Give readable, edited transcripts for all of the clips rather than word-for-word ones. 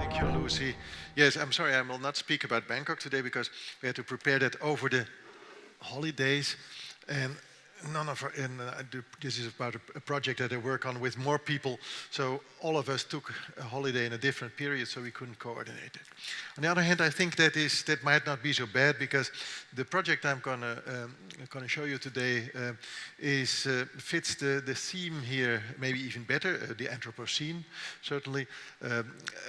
Thank you, Lucy. Yes, I'm sorry, I will not speak about Bangkok today because we had to prepare that over the holidays. And this is about a project that I work on with more people. So all of us took a holiday in a different period, so we couldn't coordinate it. On the other hand, I think that might not be so bad because the project I'm gonna show you today fits the theme here maybe even better, the Anthropocene certainly,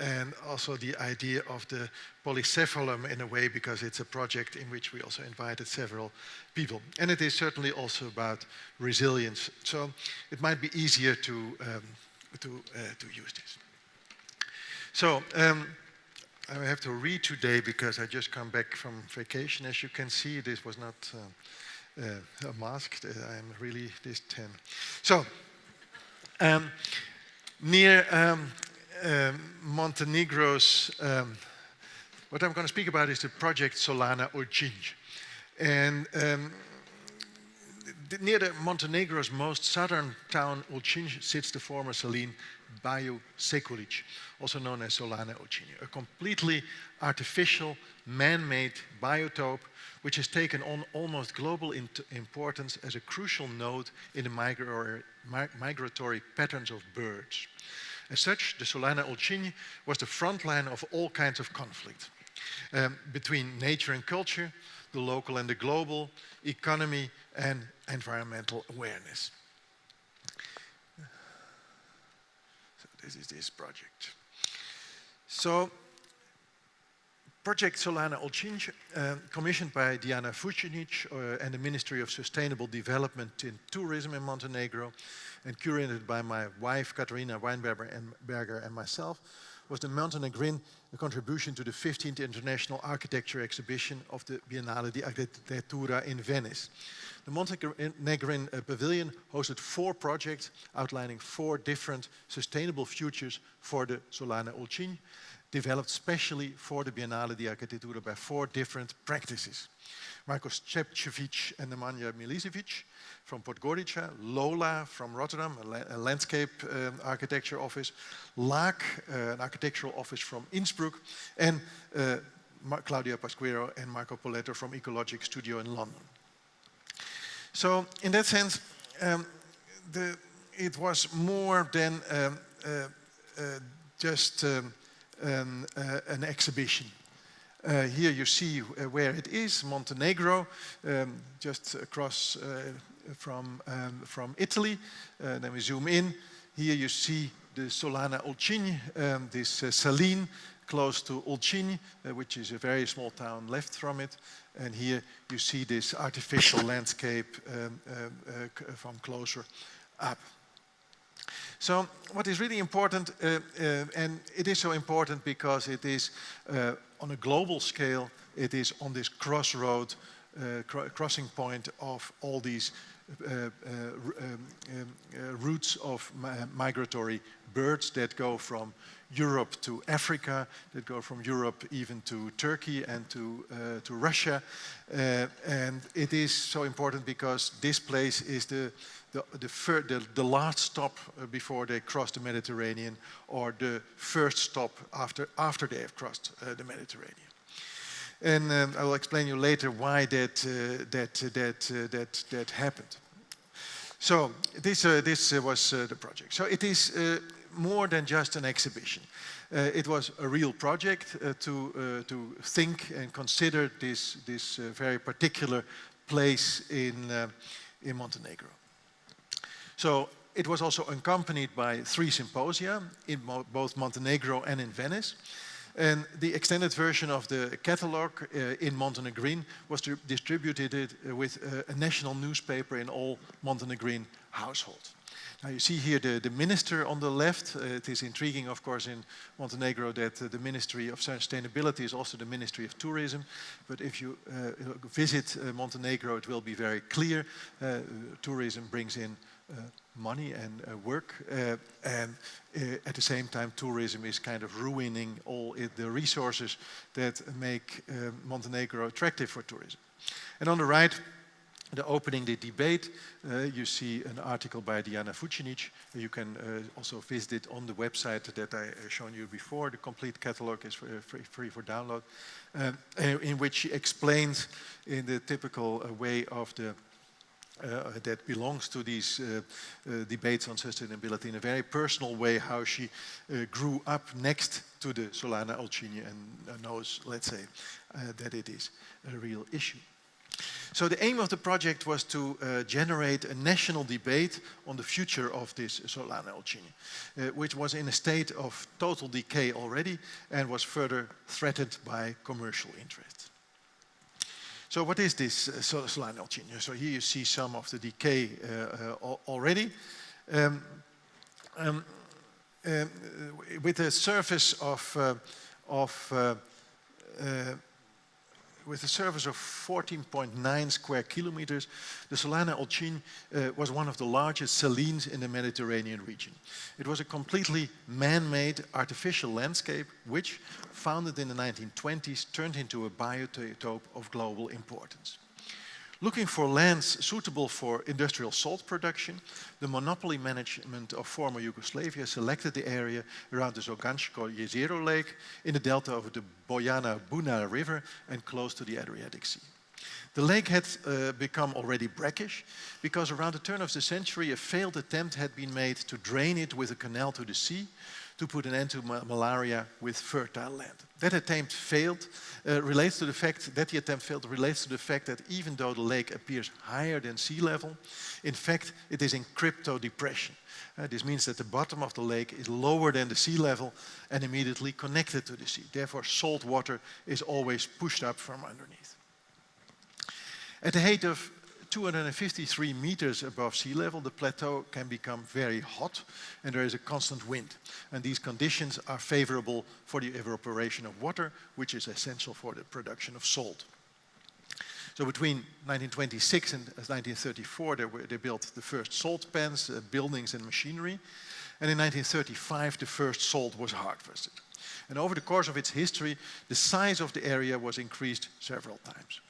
and also the idea of the polycephalum in a way, because it's a project in which we also invited several people. And it is certainly also about resilience. So it might be easier to use this. So I have to read today because I just come back from vacation. As you can see, this was not a mask. I'm really this 10. So near Montenegro's what I'm going to speak about is the project Solana Olchinj. And near Montenegro's most southern town, Olchinj, sits the former saline Bayou Sekulic, also known as Solana Olchinj, a completely artificial, man-made biotope which has taken on almost global importance as a crucial node in the migratory patterns of birds. As such, the Solana Olchinj was the front line of all kinds of conflict. Between nature and culture, the local and the global, economy and environmental awareness. So this is this project. So, Project Solana Olchinj, commissioned by Diana Vucinic and the Ministry of Sustainable Development and Tourism in Montenegro, and curated by my wife, Katarina Weinberger, and myself, was the Montenegrin contribution to the 15th International Architecture Exhibition of the Biennale di Architettura in Venice. The Montenegrin Pavilion hosted 4 projects outlining 4 different sustainable futures for the Solana Olchinj, developed specially for the Biennale di Architettura by 4 different practices. Marko Šepčević and Nemanja Milisevic from Podgorica, Lola from Rotterdam, a landscape architecture office, LAC, an architectural office from Innsbruck, and Claudia Pasquero and Marco Poletto from Ecologic Studio in London. So in that sense, it was more than just an exhibition. Here you see where it is, Montenegro, just across from Italy. Then we zoom in. Here you see the Solana Olchinj, this saline close to Olchinj, which is a very small town left from it. And here you see this artificial landscape from closer up. So what is really important, and it is so important because it is on a global scale, it is on this crossroad, crossing point of all these routes of migratory birds that go from Europe to Africa, that go from Europe even to Turkey and to Russia. And it is so important because this place is the last stop before they cross the Mediterranean, or the first stop after they have crossed the Mediterranean. And I will explain you later why that happened. So this was the project. So it is more than just an exhibition. It was a real project to think and consider this very particular place in Montenegro. So it was also accompanied by 3 symposia in both Montenegro and in Venice. And the extended version of the catalog in Montenegrin was distributed with a national newspaper in all Montenegrin households. Now you see here the minister on the left. It is intriguing, of course, in Montenegro that the Ministry of Sustainability is also the Ministry of Tourism. But if you visit Montenegro, it will be very clear. Tourism brings in money and work, and at the same time tourism is kind of ruining all the resources that make Montenegro attractive for tourism. And on the right the opening the debate, you see an article by Diana Vucinic. You can also visit it on the website that I shown you before. The complete catalog is free for download, in which she explains in the typical way of the that belongs to these debates on sustainability in a very personal way, how she grew up next to the Solana Alcini and knows, let's say, that it is a real issue. So the aim of the project was to generate a national debate on the future of this Solana Alcini, which was in a state of total decay already and was further threatened by commercial interests. So what is this Solana Alcini? So here you see some of the decay already. With a surface with a surface of 14.9 square kilometers, the Solana Alcini was one of the largest salines in the Mediterranean region. It was a completely man-made artificial landscape which, founded in the 1920s, turned into a biotope of global importance. Looking for lands suitable for industrial salt production, the monopoly management of former Yugoslavia selected the area around the Zogansko Jezero Lake in the delta of the Bojana-Buna River and close to the Adriatic Sea. The lake had become already brackish because around the turn of the century a failed attempt had been made to drain it with a canal to the sea to put an end to malaria with fertile land. That attempt failed, relates to the fact that even though the lake appears higher than sea level, in fact it is in crypto-depression. This means that the bottom of the lake is lower than the sea level and immediately connected to the sea. Therefore, salt water is always pushed up from underneath. At the height of 253 meters above sea level, the plateau can become very hot and there is a constant wind. And these conditions are favorable for the evaporation of water, which is essential for the production of salt. So between 1926 and 1934, they built the first salt pans, buildings and machinery. And in 1935, the first salt was harvested. And over the course of its history, the size of the area was increased several times.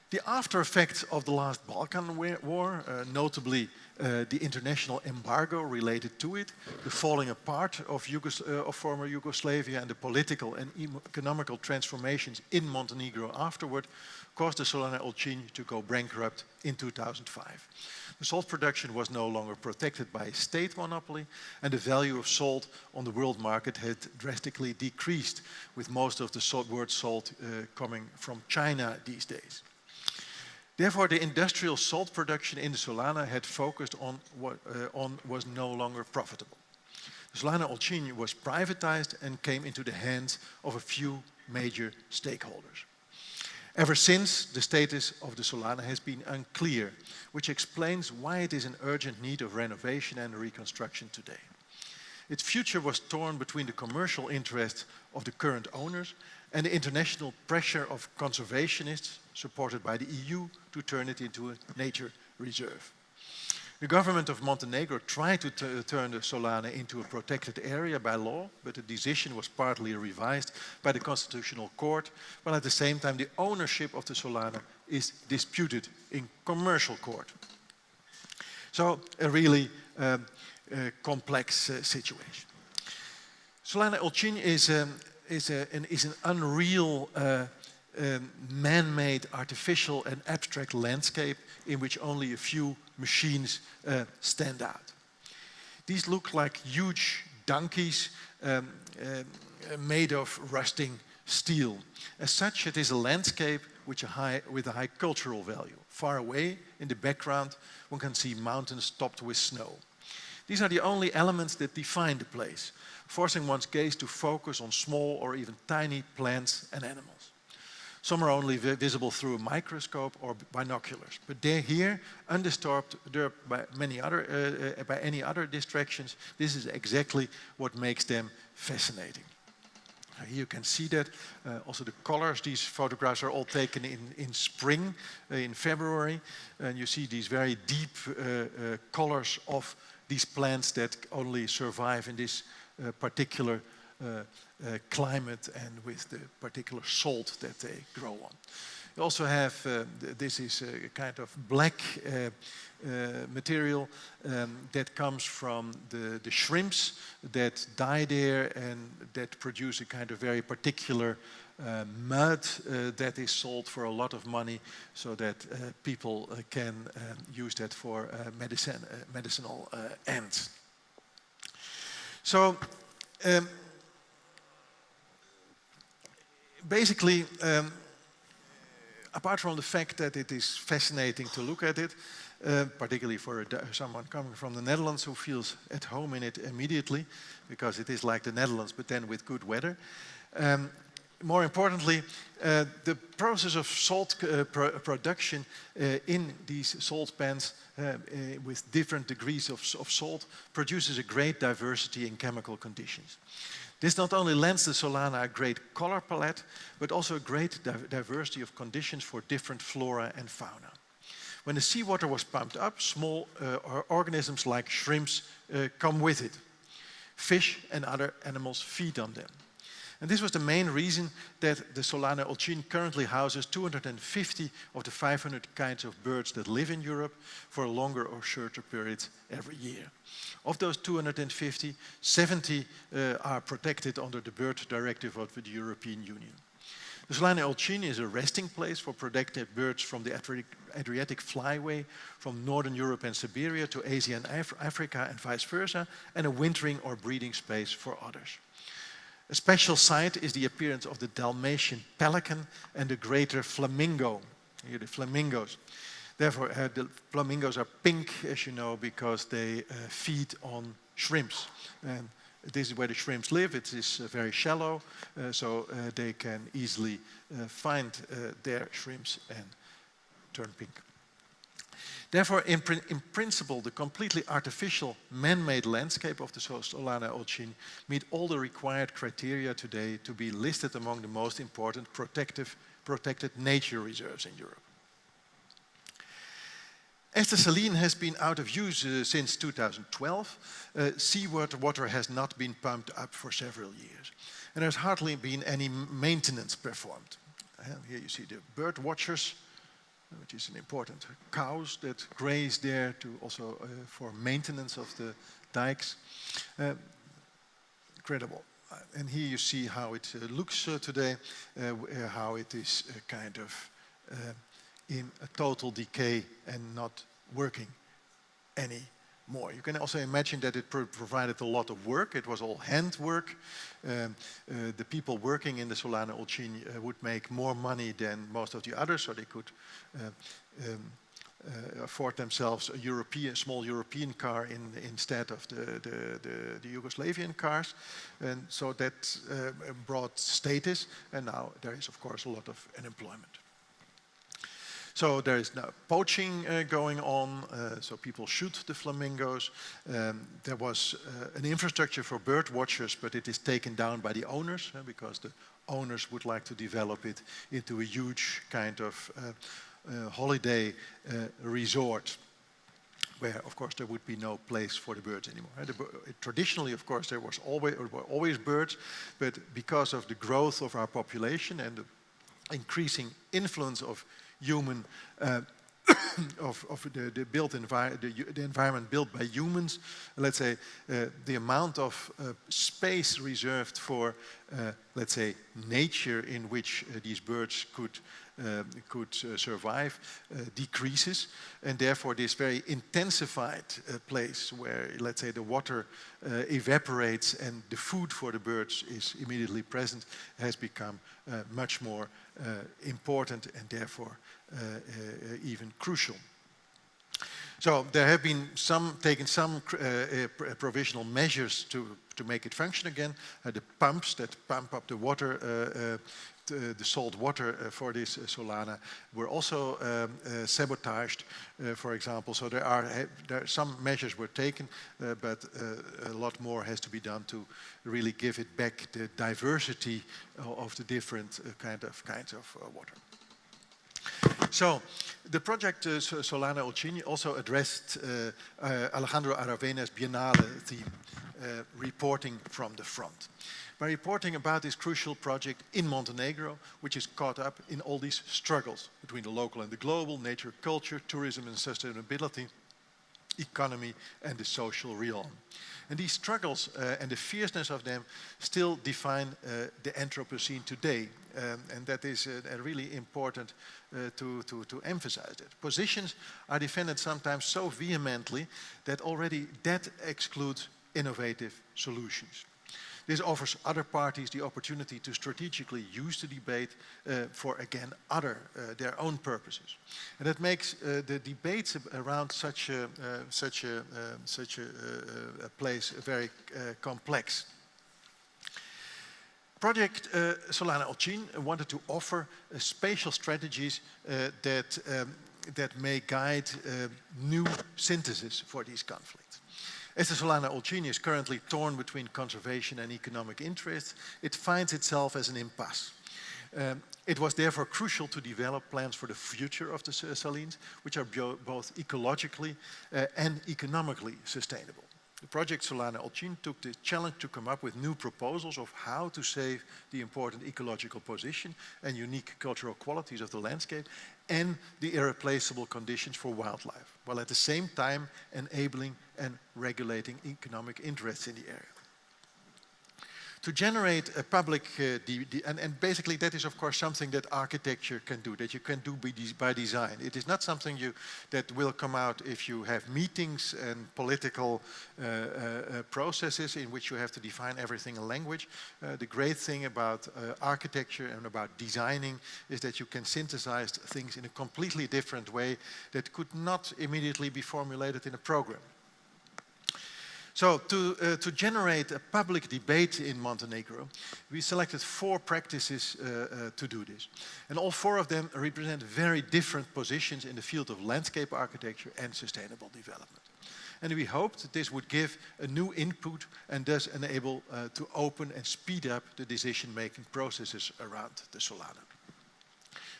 The after effects of the last Balkan War, notably the international embargo related to it, the falling apart of former Yugoslavia and the political and economical transformations in Montenegro afterward, caused the Solana Alcini to go bankrupt in 2005. The salt production was no longer protected by a state monopoly and the value of salt on the world market had drastically decreased, with most of the world's salt coming from China these days. Therefore, the industrial salt production in the Solana had focused on what was no longer profitable. The Solana Alcini was privatized and came into the hands of a few major stakeholders. Ever since, the status of the Solana has been unclear, which explains why it is in urgent need of renovation and reconstruction today. Its future was torn between the commercial interests of the current owners and the international pressure of conservationists, supported by the EU, to turn it into a nature reserve. The government of Montenegro tried to turn the Solana into a protected area by law, but the decision was partly revised by the Constitutional Court, while at the same time the ownership of the Solana is disputed in commercial court. So a really complex situation. Solana Alcini is an unreal man-made, artificial and abstract landscape in which only a few machines stand out. These look like huge donkeys made of rusting steel. As such, it is a landscape with a high cultural value. Far away, in the background, one can see mountains topped with snow. These are the only elements that define the place, forcing one's gaze to focus on small or even tiny plants and animals. Some are only visible through a microscope or binoculars, but they're here, undisturbed by any other distractions. This is exactly what makes them fascinating. Here you can see that. Also the colors, these photographs are all taken in spring, in February, and you see these very deep colors of these plants that only survive in this particular climate and with the particular salt that they grow on. You also have, this is a kind of black material that comes from the shrimps that die there and that produce a kind of very particular mud that is sold for a lot of money, so that people can use that for medicinal ends. So basically, apart from the fact that it is fascinating to look at it, particularly for someone coming from the Netherlands who feels at home in it immediately, because it is like the Netherlands, but then with good weather. More importantly, the process of salt production in these salt pans with different degrees of salt produces a great diversity in chemical conditions. This not only lends the Solana a great color palette, but also a great diversity of conditions for different flora and fauna. When the seawater was pumped up, small organisms like shrimps come with it. Fish and other animals feed on them. And this was the main reason that the Solana Olchin currently houses 250 of the 500 kinds of birds that live in Europe for a longer or shorter period every year. Of those 250, 70 are protected under the Bird Directive of the European Union. The Solana Olchin is a resting place for protected birds from the Adriatic flyway from Northern Europe and Siberia to Asia and Africa and vice versa, and a wintering or breeding space for others. A special sight is the appearance of the Dalmatian pelican and the greater flamingo. Here the flamingos. Therefore, the flamingos are pink, as you know, because they feed on shrimps. And this is where the shrimps live. It is very shallow, so they can easily find their shrimps and turn pink. Therefore, in principle, the completely artificial man-made landscape of the Solana Olchin meet all the required criteria today to be listed among the most important protected nature reserves in Europe. As the saline has been out of use since 2012, seawater has not been pumped up for several years. And there's hardly been any maintenance performed. Here you see the bird watchers, which is an important cows that graze there to also for maintenance of the dikes. Incredible. And here you see how it looks today, how it is kind of in a total decay and not working anymore. You can also imagine that it provided a lot of work. It was all hand work. The people working in the Solana Olchin would make more money than most of the others, so they could afford themselves a small European car instead of the Yugoslavian cars. And so that brought status, and now there is, of course, a lot of unemployment. So there is now poaching going on, so people shoot the flamingos. There was an infrastructure for bird watchers, but it is taken down by the owners because the owners would like to develop it into a huge kind of holiday resort, where, of course, there would be no place for the birds anymore. Traditionally, of course, there were always birds, but because of the growth of our population and the increasing influence of human the environment built by humans, let's say, the amount of space reserved for, let's say, nature in which these birds could survive decreases, and therefore this very intensified place where, let's say, the water evaporates and the food for the birds is immediately present has become much more important and therefore even crucial. So there have been taken some provisional measures to make it function again. The pumps that pump up the water, the salt water for this Solana were also sabotaged, for example. So there are some measures were taken, but a lot more has to be done to really give it back the diversity of the different kinds of water. So the project Solana Olchin also addressed Alejandro Aravena's Biennale theme. reporting from the front. By reporting about this crucial project in Montenegro, which is caught up in all these struggles between the local and the global, nature, culture, tourism and sustainability, economy and the social realm. And these struggles and the fierceness of them still define the Anthropocene today. And that is really important to emphasize that. Positions are defended sometimes so vehemently that already that excludes innovative solutions. This offers other parties the opportunity to strategically use the debate for, again, their own purposes. And that makes the debates around such a place very complex. Project Solana Olcin wanted to offer spatial strategies that may guide new synthesis for these conflicts. As the Solana Olcin is currently torn between conservation and economic interests, it finds itself as an impasse. It was therefore crucial to develop plans for the future of the salines, which are both ecologically and economically sustainable. The project Solana Olcin took the challenge to come up with new proposals of how to save the important ecological position and unique cultural qualities of the landscape and the irreplaceable conditions for wildlife, while at the same time enabling and regulating economic interests in the area. To generate a public, and basically that is of course something that architecture can do, that you can do by design. It is not something that will come out if you have meetings and political processes in which you have to define everything in language. The great thing about architecture and about designing is that you can synthesize things in a completely different way that could not immediately be formulated in a program. So to generate a public debate in Montenegro, we selected 4 practices to do this. And all 4 of them represent very different positions in the field of landscape architecture and sustainable development. And we hoped that this would give a new input and thus enable to open and speed up the decision-making processes around the Solana.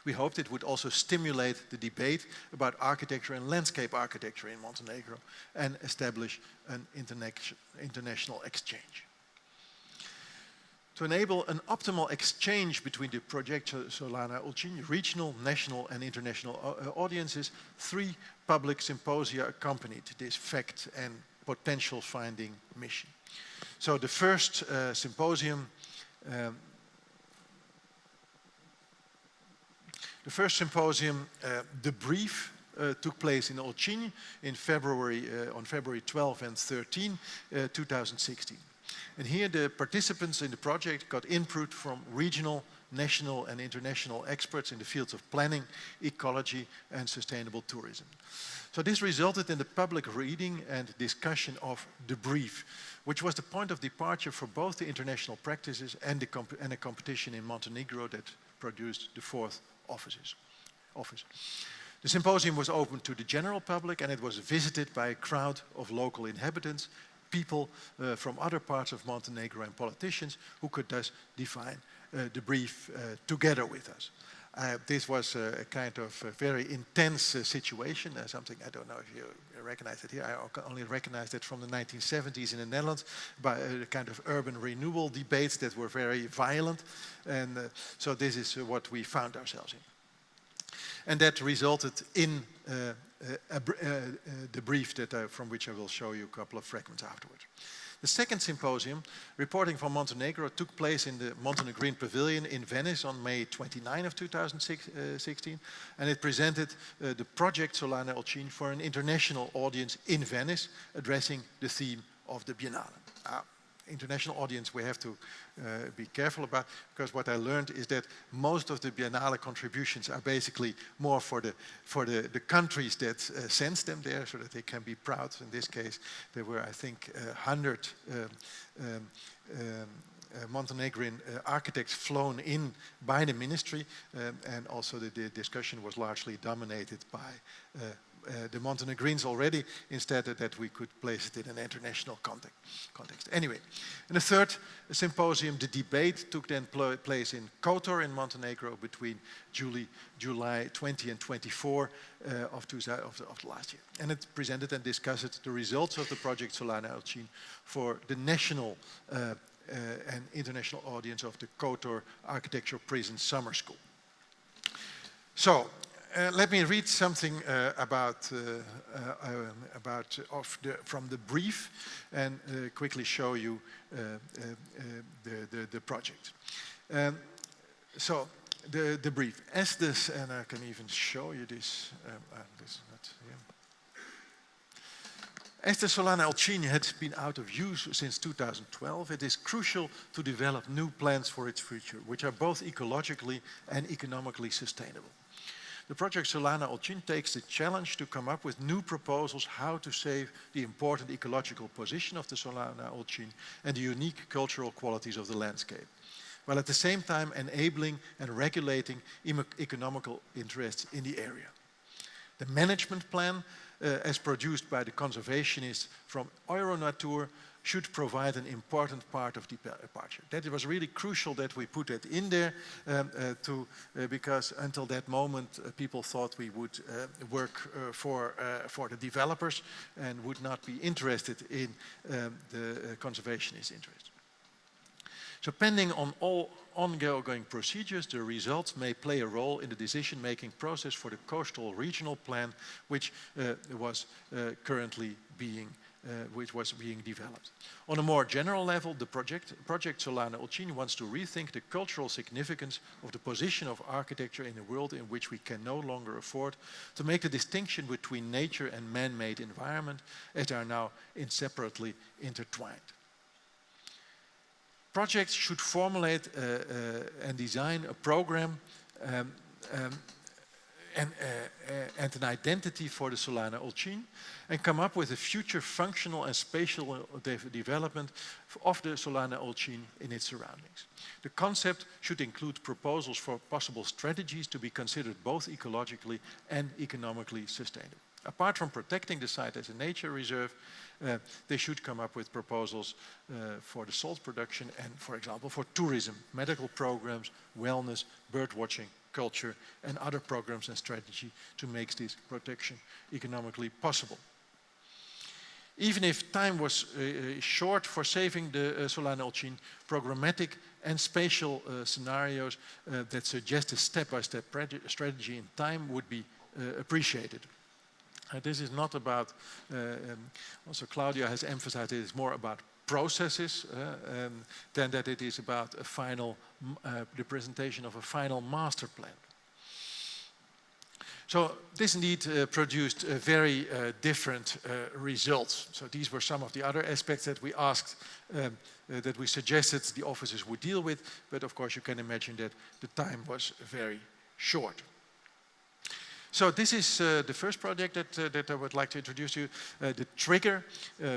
We hoped it would also stimulate the debate about architecture and landscape architecture in Montenegro and establish an international exchange. To enable an optimal exchange between the project Solana Olcin, regional, national and international audiences, 3 public symposia accompanied this fact and potential finding mission. So the first symposium The Brief, took place in Olcin in on February 12 and 13, 2016. And here the participants in the project got input from regional, national and international experts in the fields of planning, ecology and sustainable tourism. So this resulted in the public reading and discussion of The Brief, which was the point of departure for both the international practices and a competition in Montenegro that produced the 4th office. The symposium was open to the general public and it was visited by a crowd of local inhabitants, people from other parts of Montenegro and politicians who could thus define the brief together with us. This was a kind of very intense situation, something I don't know if you recognize it here. I only recognize it from the 1970s in the Netherlands, by a kind of urban renewal debates that were very violent. And so this is what we found ourselves in. And that resulted in the brief from which I will show you a couple of fragments afterwards. The second symposium, reporting from Montenegro, took place in the Montenegrin Pavilion in Venice on May 29 of 2016, and it presented the project Solana Olcin for an international audience in Venice, addressing the theme of the Biennale. International audience we have to be careful about, because what I learned is that most of the Biennale contributions are basically more for the countries that sends them there, so that they can be proud. In this case, there were, I think, 100 Montenegrin architects flown in by the ministry, and also the discussion was largely dominated by the Montenegrins already, instead that we could place it in an international context. Anyway, and the third symposium, the debate, took then place in Kotor in Montenegro between July 20 and 24 of last year. And it presented and discussed the results of the project Solana Elchin for the national and international audience of the Kotor Architecture Prison Summer School. So, let me read something from the brief and quickly show you the project. So, the brief. As this, and I can even show you this. This is not here. As the Solana Elchin had been out of use since 2012, it is crucial to develop new plans for its future, which are both ecologically and economically sustainable. The project Solana Elchin takes the challenge to come up with new proposals how to save the important ecological position of the Solana Elchin and the unique cultural qualities of the landscape, while at the same time enabling and regulating economical interests in the area. The management plan, as produced by the conservationists from Euronatur, should provide an important part of departure. That it was really crucial that we put that in there because until that moment people thought we would work for the developers and would not be interested in the conservationist interest. So pending on all ongoing procedures, the results may play a role in the decision-making process for the coastal regional plan, which was currently being developed. On a more general level, the project Solana Elchin wants to rethink the cultural significance of the position of architecture in a world in which we can no longer afford to make the distinction between nature and man-made environment as they are now inseparably intertwined. Projects should formulate and design a program and an identity for the Solana Elchin and come up with a future functional and spatial development of the Solana Elchin in its surroundings. The concept should include proposals for possible strategies to be considered both ecologically and economically sustainable. Apart from protecting the site as a nature reserve, they should come up with proposals for the salt production and, for example, for tourism, medical programs, wellness, bird watching, culture, and other programs and strategy to make this protection economically possible. Even if time was short for saving the Solana Elchin, programmatic and spatial scenarios that suggest a step-by-step strategy in time would be appreciated. This is not about, also Claudia has emphasized it is more about processes than that it is about a final, the presentation of a final master plan. So this indeed produced very different results. So these were some of the other aspects that we asked, that we suggested the officers would deal with, but of course you can imagine that the time was very short. So this is the first project that I would like to introduce you, the Trigger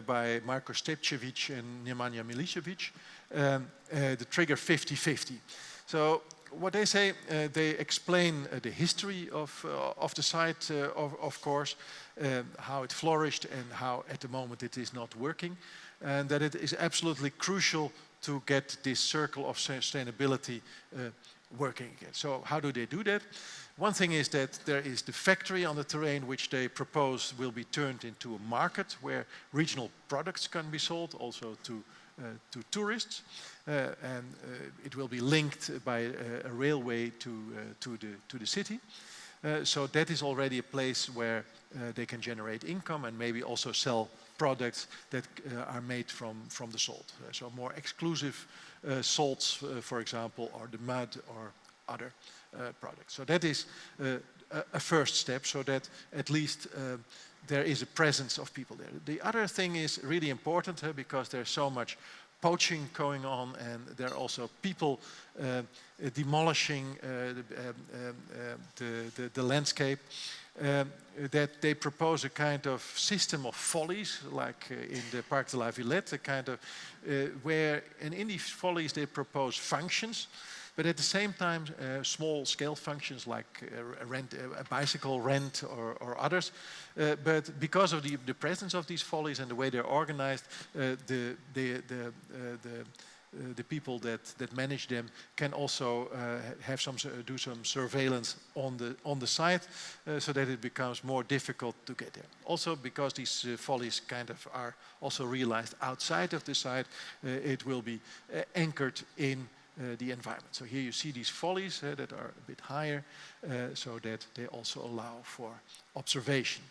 by Marko Stepčević and Nemanja Milišević, the Trigger 50-50. So what they say, they explain the history of the site, of course, how it flourished and how at the moment it is not working, and that it is absolutely crucial to get this circle of sustainability working again. So how do they do that? One thing is that there is the factory on the terrain which they propose will be turned into a market where regional products can be sold also to tourists, and it will be linked by a railway to the city. So that is already a place where they can generate income and maybe also sell products that are made from the salt. So more exclusive salts, for example, or the mud or other products. So that is a first step, so that at least there is a presence of people there. The other thing is really important because there's so much poaching going on, and there are also people demolishing the landscape, that they propose a kind of system of follies, like in the Parc de la Villette, a kind of where, and in these follies they propose functions but at the same time, small-scale functions like a bicycle rent or others. But because of the presence of these follies and the way they're organized, the people that manage them can also do some surveillance on the site, so that it becomes more difficult to get there. Also, because these follies kind of are also realized outside of the site, it will be anchored in the environment. So here you see these follies that are a bit higher, so that they also allow for observation.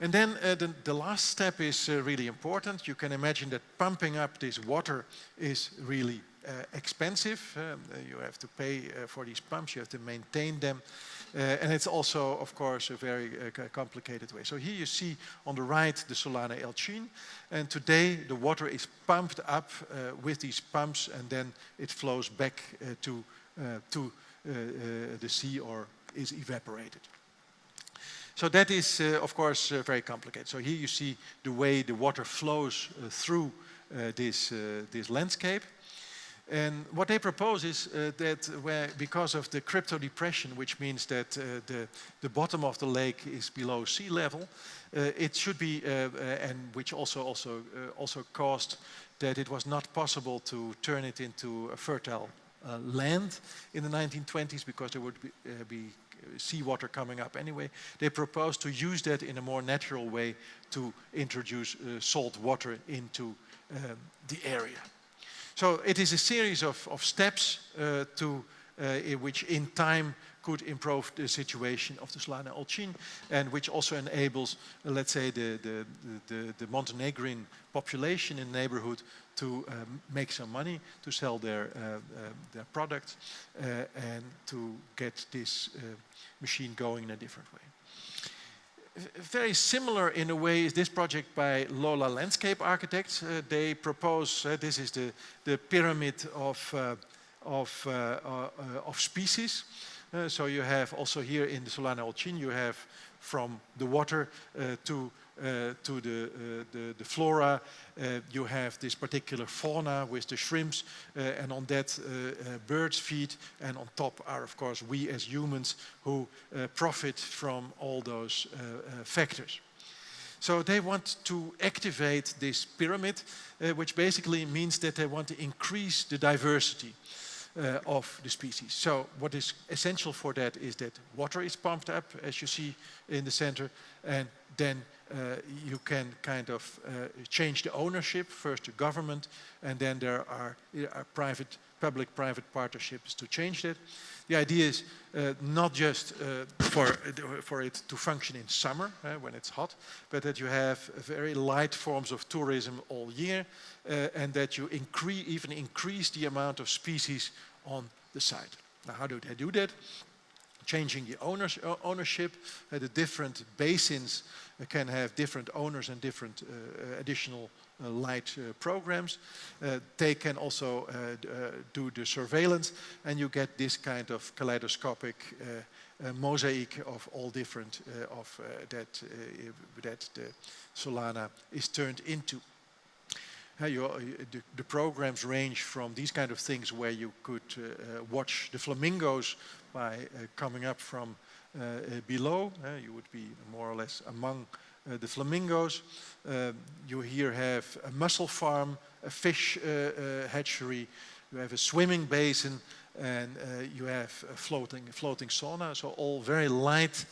And then the last step is really important. You can imagine that pumping up this water is really expensive. You have to pay for these pumps, you have to maintain them. And it's also, of course, a very complicated way. So here you see on the right the Solana Elchin. And today the water is pumped up with these pumps, and then it flows back to the sea or is evaporated. So that is, of course, very complicated. So here you see the way the water flows through this landscape. And what they propose is that because of the cryptodepression, which means that the bottom of the lake is below sea level, it should be, and which also caused that it was not possible to turn it into a fertile land in the 1920s, because there would be seawater coming up anyway. They proposed to use that in a more natural way to introduce salt water into the area. So it is a series of steps which in time could improve the situation of the Solana Elchin, and which also enables, let's say, the Montenegrin population in the neighborhood to make some money, to sell their products, and to get this machine going in a different way. Very similar in a way is this project by Lola Landscape Architects. They propose, this is the pyramid of species. So you have also here in the Solana Elchin, you have from the water to the flora, you have this particular fauna with the shrimps, and on that birds feed, and on top are, of course, we as humans who profit from all those factors. So they want to activate this pyramid, which basically means that they want to increase the diversity of the species. So what is essential for that is that water is pumped up, as you see in the center, and then you can kind of change the ownership, first the government, and then there are public-private partnerships to change that. The idea is not just for it to function in summer when it's hot, but that you have very light forms of tourism all year, and that you even increase the amount of species on the site. Now, how do they do that? Changing the ownership. The different basins can have different owners and different additional light programs. They can also do the surveillance, and you get this kind of kaleidoscopic mosaic of all different that the Solana is turned into. The programs range from these kind of things where you could watch the flamingos by coming up from below. You would be more or less among the flamingos. You here have a mussel farm, a fish hatchery, you have a swimming basin, and you have a floating sauna. So all very light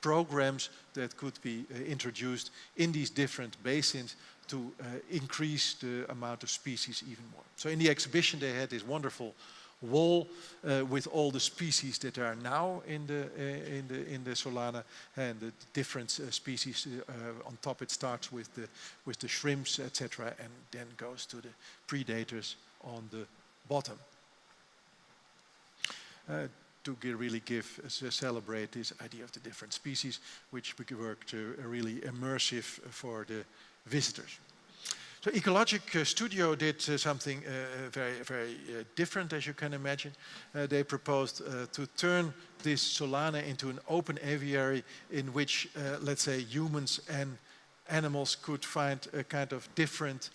programs that could be introduced in these different basins to increase the amount of species even more. So in the exhibition they had this wonderful wall with all the species that are now in the Solana, and the different species. On top it starts with the shrimps, etc., and then goes to the predators on the bottom. To really celebrate this idea of the different species, which worked really immersive for the visitors. So Ecologic Studio did something very, very different, as you can imagine. They proposed to turn this Solana into an open aviary in which, let's say, humans and animals could find a kind of different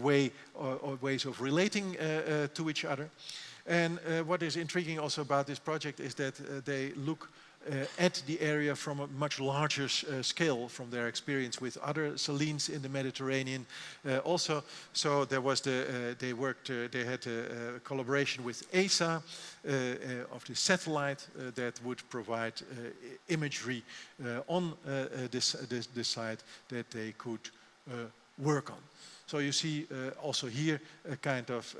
way or ways of relating to each other. And what is intriguing also about this project is that they look at the area from a much larger scale from their experience with other salines in the Mediterranean. Also, so there was they had a collaboration with ESA of the satellite that would provide imagery on this site that they could work on. So you see also here a kind of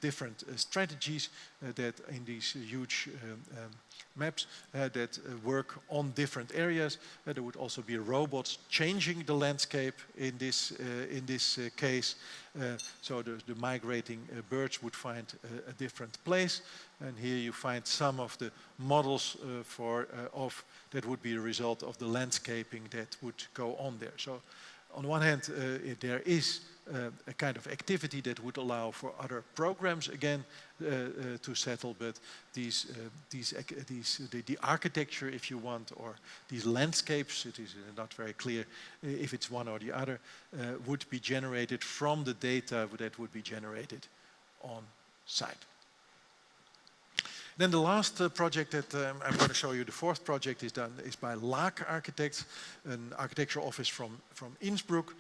different strategies that in these huge maps that work on different areas. There would also be robots changing the landscape in this case. So the migrating birds would find a different place. And here you find some of the models that would be a result of the landscaping that would go on there. So on one hand, there is a kind of activity that would allow for other programs again to settle, but the architecture, if you want, or these landscapes, it is not very clear if it's one or the other, would be generated from the data that would be generated on site. Then the last project that I'm going to show you, the fourth project, is by Laak Architects, an architectural office from Innsbruck,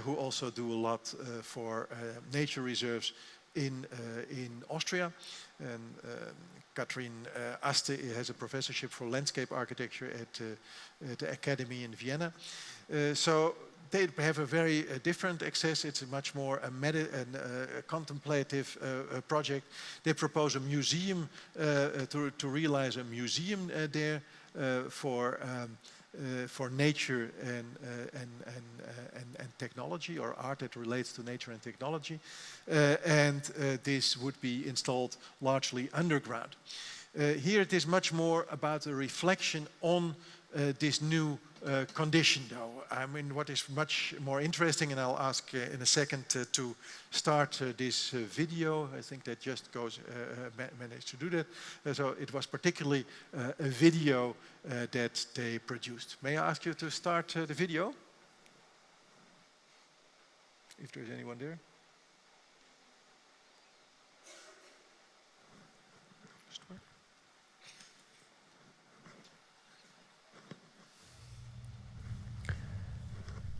who also do a lot for nature reserves in Austria. And Katrin Aste has a professorship for landscape architecture at the Academy in Vienna. So they have a very different access. It's a much more a contemplative project. They propose a museum to realize a museum there for nature and technology, or art that relates to nature and technology. And this would be installed largely underground. Here it is much more about a reflection on this new condition, though. I mean, what is much more interesting, and I'll ask in a second to start this video. I think that just managed to do that. So it was particularly a video that they produced. May I ask you to start the video? If there's anyone there.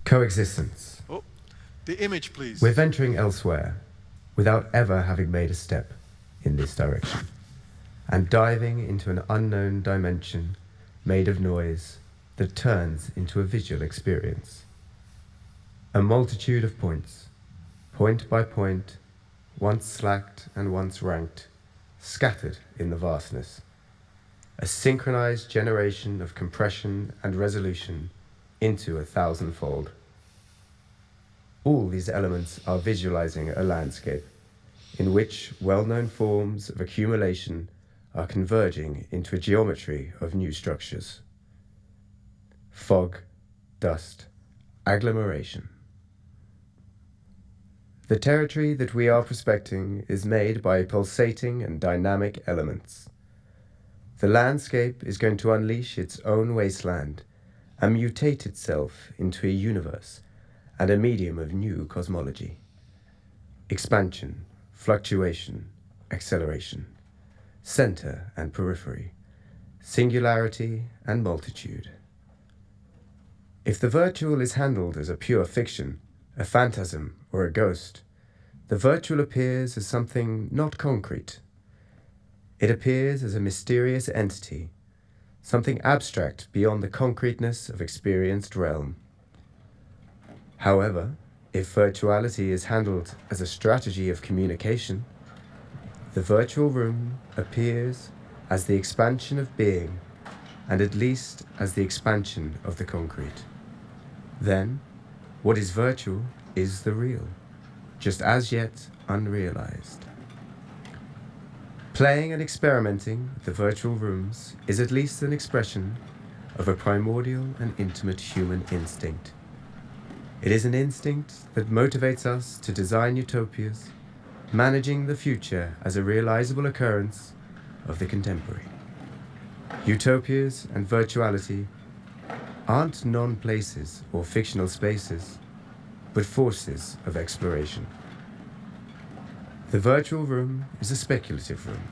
Coexistence. Oh, the image, please. We're venturing elsewhere without ever having made a step in this direction, and diving into an unknown dimension made of noise that turns into a visual experience. A multitude of points, point by point, once slacked and once ranked, scattered in the vastness. A synchronized generation of compression and resolution into a thousandfold. All these elements are visualizing a landscape in which well-known forms of accumulation are converging into a geometry of new structures. Fog, dust, agglomeration. The territory that we are prospecting is made by pulsating and dynamic elements. The landscape is going to unleash its own wasteland and mutate itself into a universe and a medium of new cosmology. Expansion, fluctuation, acceleration, center and periphery, singularity and multitude. If the virtual is handled as a pure fiction, a phantasm or a ghost, the virtual appears as something not concrete. It appears as a mysterious entity, something abstract beyond the concreteness of experienced realm. However, if virtuality is handled as a strategy of communication, the virtual room appears as the expansion of being, and at least as the expansion of the concrete. Then, what is virtual is the real, just as yet unrealized. Playing and experimenting with the virtual rooms is at least an expression of a primordial and intimate human instinct. It is an instinct that motivates us to design utopias, managing the future as a realizable occurrence of the contemporary. Utopias and virtuality aren't non-places or fictional spaces, but forces of exploration. The virtual room is a speculative room.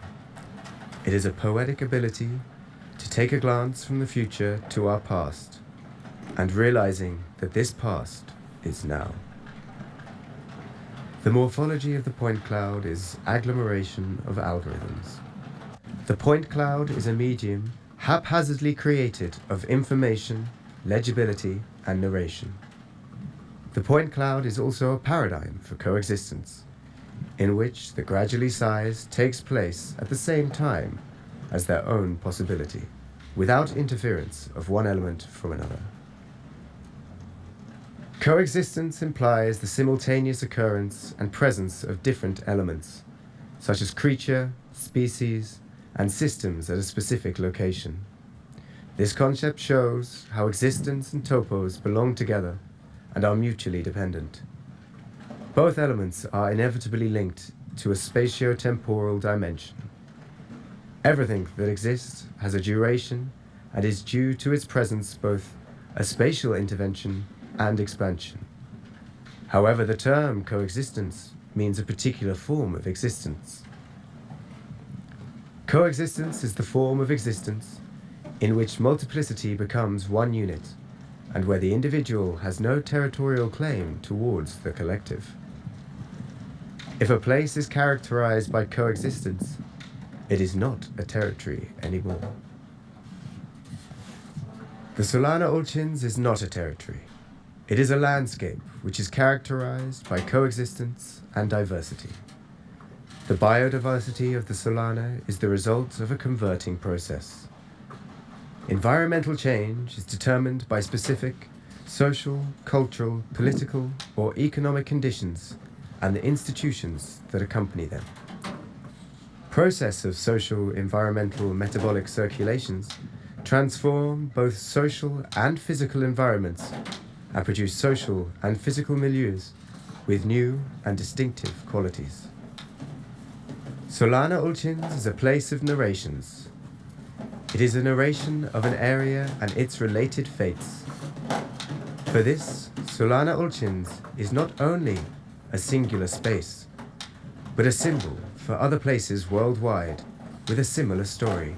It is a poetic ability to take a glance from the future to our past, and realizing that this past is now. The morphology of the point cloud is agglomeration of algorithms. The point cloud is a medium haphazardly created of information, legibility, and narration. The point cloud is also a paradigm for coexistence, in which the gradually size takes place at the same time as their own possibility, without interference of one element from another. Coexistence implies the simultaneous occurrence and presence of different elements, such as creature, species, and systems at a specific location. This concept shows how existence and topos belong together and are mutually dependent. Both elements are inevitably linked to a spatio-temporal dimension. Everything that exists has a duration and is due to its presence both a spatial intervention and expansion. However, the term coexistence means a particular form of existence. Coexistence is the form of existence in which multiplicity becomes one unit, and where the individual has no territorial claim towards the collective. If a place is characterized by coexistence, it is not a territory anymore. The Solana Ulchins is not a territory. It is a landscape which is characterized by coexistence and diversity. The biodiversity of the Solana is the result of a converting process. Environmental change is determined by specific social, cultural, political, or economic conditions and the institutions that accompany them. Process of social, environmental, metabolic circulations transform both social and physical environments and produce social and physical milieus with new and distinctive qualities. Solana Ulchins is a place of narrations. It is a narration of an area and its related fates. For this, Solana Ulchins is not only a singular space, but a symbol for other places worldwide with a similar story,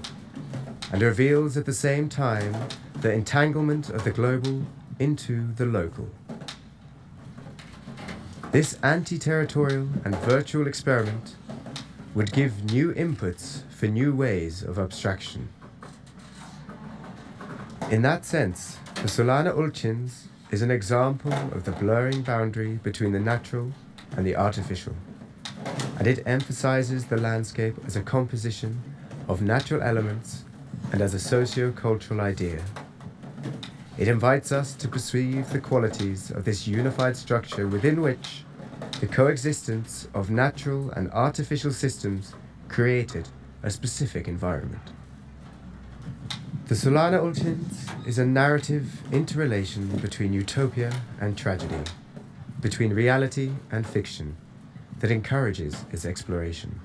and reveals at the same time the entanglement of the global into the local. This anti-territorial and virtual experiment would give new inputs for new ways of abstraction. In that sense, the Solana Ulchins is an example of the blurring boundary between the natural and the artificial, and it emphasizes the landscape as a composition of natural elements and as a socio-cultural idea. It invites us to perceive the qualities of this unified structure within which the coexistence of natural and artificial systems created a specific environment. The Solana Ulchins is a narrative interrelation between utopia and tragedy, between reality and fiction, that encourages its exploration.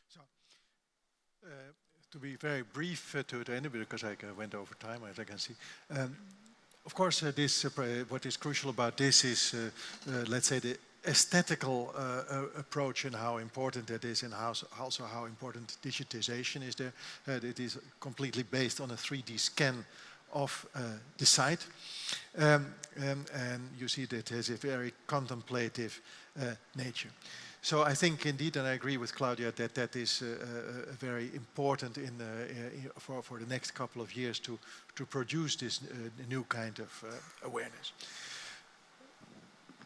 So, to be very brief to end it, because I went over time, as I can see. Of course, what is crucial about this is, let's say, the aesthetical approach and how important that is, and also how important digitization is there. It is completely based on a 3D scan of the site. And you see that it has a very contemplative nature. So I think indeed, and I agree with Claudia, that that is very important for the next couple of years to produce this new kind of awareness.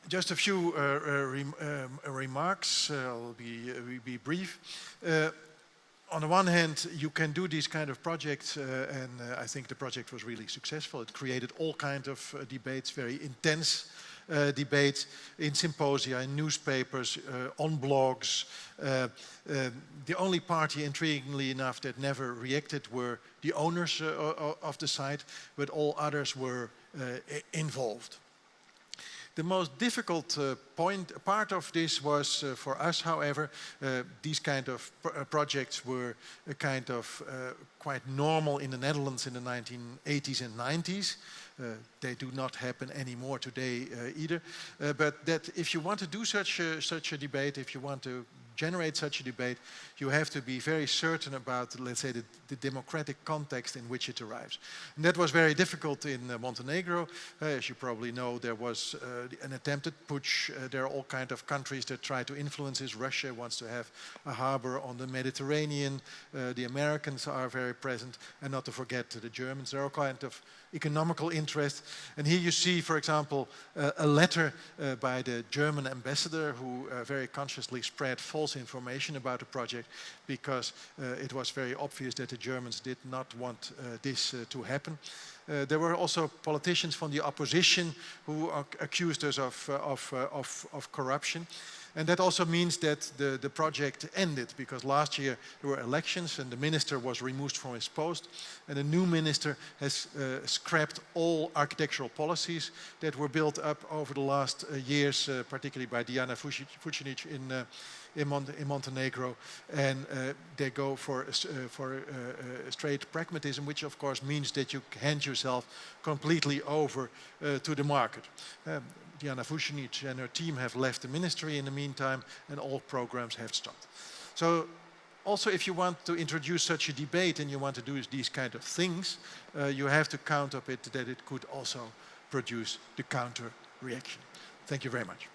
Just a few remarks. I'll be brief. On the one hand, you can do these kind of projects, and I think the project was really successful. It created all kinds of debates, very intense debates in symposia, in newspapers, on blogs. The only party, intriguingly enough, that never reacted were the owners of the site, but all others were involved. The most difficult part of this was for us, however, these kind of projects were a kind of quite normal in the Netherlands in the 1980s and 90s. They do not happen anymore today either. But that if you want to do such a debate, if you want to generate such a debate, you have to be very certain about, let's say, the democratic context in which it arrives. And that was very difficult in Montenegro. As you probably know, there was an attempted putsch. There are all kinds of countries that try to influence this. Russia wants to have a harbor on the Mediterranean. The Americans are very present. And not to forget the Germans. There are all kinds of economical interest. And here you see, for example, a letter by the German ambassador who very consciously spread false information about the project because it was very obvious that the Germans did not want this to happen. There were also politicians from the opposition who accused us of corruption. And that also means that the project ended because last year there were elections and the minister was removed from his post. And the new minister has scrapped all architectural policies that were built up over the last years, particularly by Diana Vucinic in Montenegro. And they go for straight pragmatism, which of course means that you hand yourself completely over to the market. Diana Vucinic and her team have left the ministry in the meantime, and all programs have stopped. So also if you want to introduce such a debate and you want to do these kind of things, you have to count up it that it could also produce the counter reaction. Thank you very much.